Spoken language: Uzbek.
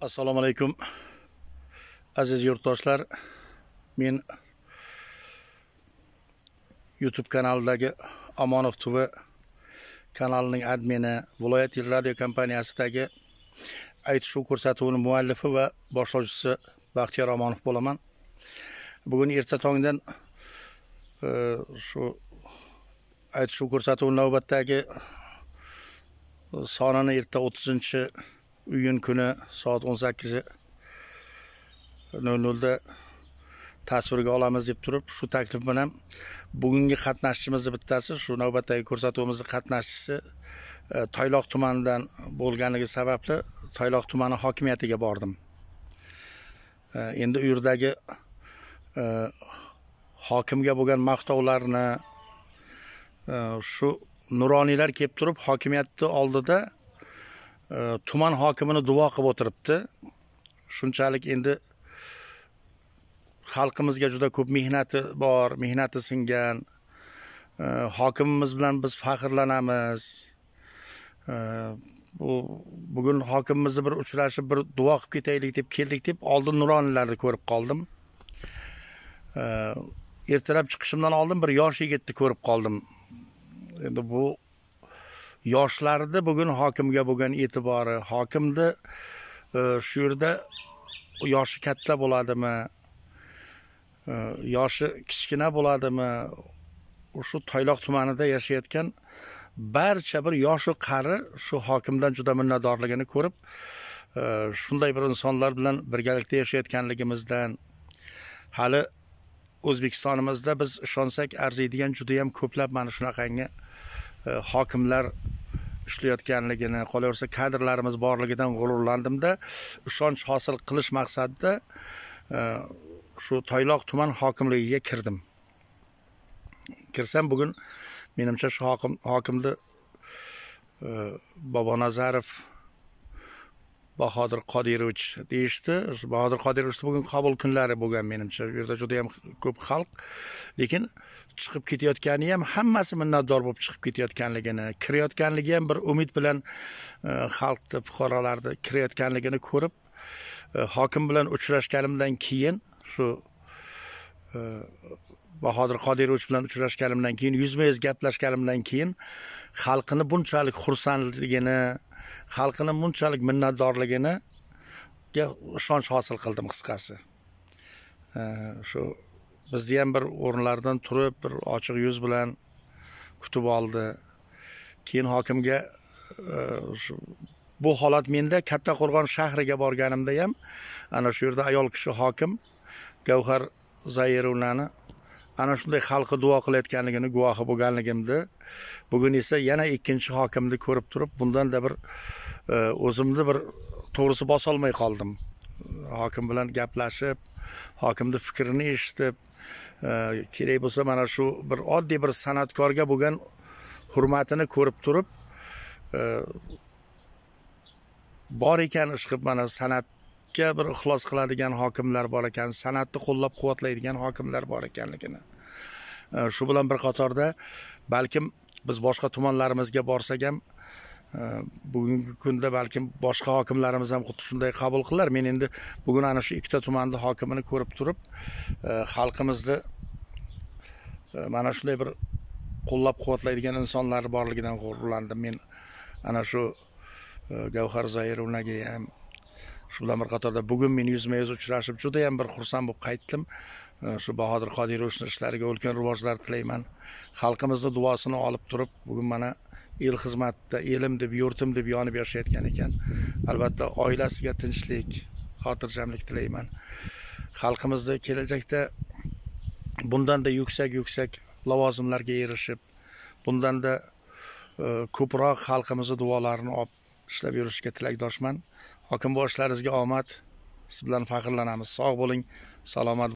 Assalomu alaykum aziz yurtdoshlar. Men YouTube kanalidagi Omonov TV kanalining admini, viloyat radio kompaniyasidagi aytishuv ko'rsatuvining muallifi va boshlovchisi Baxtiyor Omonov bo'laman. Bugun erta tongdan shu aytishuv ko'rsatuvining navbatdagi sonini erta 30-iyun kuni soat 18:00 da tasvirga olamiz deb turib, shu taklif bilan bugungi qatnashchimizning bittasi, shu navbatdagi ko'rsatuvimizning qatnashchisi Toyloq tumanidan bo'lganligi sababli Toyloq tumani hokimiyatiga bordim. Endi u yerdagi hokimga bo'lgan maqtovlarni shu nuroniylar kelib turib, hokimiyatni oldida tuman hokimini duo qilib o'tiribdi. Shunchalik endi xalqimizga juda ko'p mehnati bor, mehnati singan hokimimiz bilan biz faxrlanamiz. Bugun hokimimizni bir uchrashib, bir duo qilib ketaylik deb keldik deb oldin nuroniylarni ko'rib qoldim. Ertalab chiqishimdan oldin bir yosh yigitni ko'rib qoldim. Endi bu yoshlarni bugun hokimga bo'lgan e'tibori, hokimni shu yerda yoshi katta bo'ladimi, yoshi kichkina bo'ladimi, shu Toyloq tumanida yashayotgan barcha bir yoshi qari shu hokimdan juda minnatdorligini ko'rib, shunday bir insonlar bilan birgalikda yashayotganligimizdan, hali O'zbekistonimizda biz ishonsak arziydigan juda ham ko'plab mana shunaqangi hokimlar ishlayotganligini, qolaversa kadrlarimiz borligidan g'ururlandimda, ishonch hosil qilish maqsadida shu Toyloq tuman hokimligiga kirdim. Kirsam bugun menimcha shu hokimni Bobonazarov Bahodir Qodirovich deyishdi. Bahodir Qodirovichni bugun qabul kunlari bo'lgan menimcha. Bu yerda juda ham ko'p xalq, lekin chiqib ketayotgani ham hammasi minnatdor bo'lib chiqib ketayotganligini, kirayotganligi ham bir umid bilan xalqni, fuqarolarni kirayotganligini ko'rib, hokim bilan uchrashganimdan keyin shu Bahodir Qodirovich bilan uchrashganimdan keyin, yuzma-yuz gaplashganimdan keyin xalqini bunchalik xursandligini, xalqini bunchalik minnatdorligini ishonch hosil qildim qisqasi. Shu bizni ham bir o'rinlardan turib, bir ochiq yuz bilan kutib oldi. Keyin hokimga bu holat menda Kattaqo'rg'on shahriga borganimda ham ana shu yerda ayol kishi hokim Gavhar Zairovnani ana shunday xalqi duo qilayotganligini guvohi bo'lganligimda, bugun esa yana ikkinchi hokimni ko'rib turib, bundan da bir o'zimni bir to'g'risi bosa olmay qoldim. Hokim bilan gaplashib, hokimning fikrini eshitib, kerak bo'lsa mana shu bir oddiy bir san'atkorga bo'lgan hurmatini ko'rib turib, bor ekan ishqib mana san'atga bir ixlos qiladigan hokimlar bor ekan, san'atni qo'llab-quvvatlaydigan hokimlar bor ekanligini. Shu bilan bir qatorda balkim biz boshqa tumanlarimizga borsak ham bugungi kunda balkim boshqa hokimlarimiz ham xuddi shunday qabul qilar. Men endi bugun ana shu ikkita tumanning hokimini ko'rib turib, xalqimizni mana shunday bir qo'llab-quvvatlaydigan insonlar borligidan g'ururlandim. Men ana shu Gavhar Zairovnaga ham shu bilan bir qatorda bugun men yuzma-yuz uchrashib juda ham bir xursand bo'lib qaytdim. Shu Bahodir Qodirovichning ishlariga ulkan rivojlar tilayman. Xalqimizning duosini olib turib, bugun mana el xizmatida, elim deb, yurtim deb yonib yashayotgan ekan. Albatta oilasiga tinchlik, xotirjamlik tilayman. Xalqimizda kelajakda bundan-da yuksak lavozimlarga erishib, bundan-da ko'proq xalqimizning duolarini olib ishlab yurishga tilakdoshman. Hokim, bu ishlaringizga omad. Siz bilan faxrlanamiz. Sog' bo'ling, salomat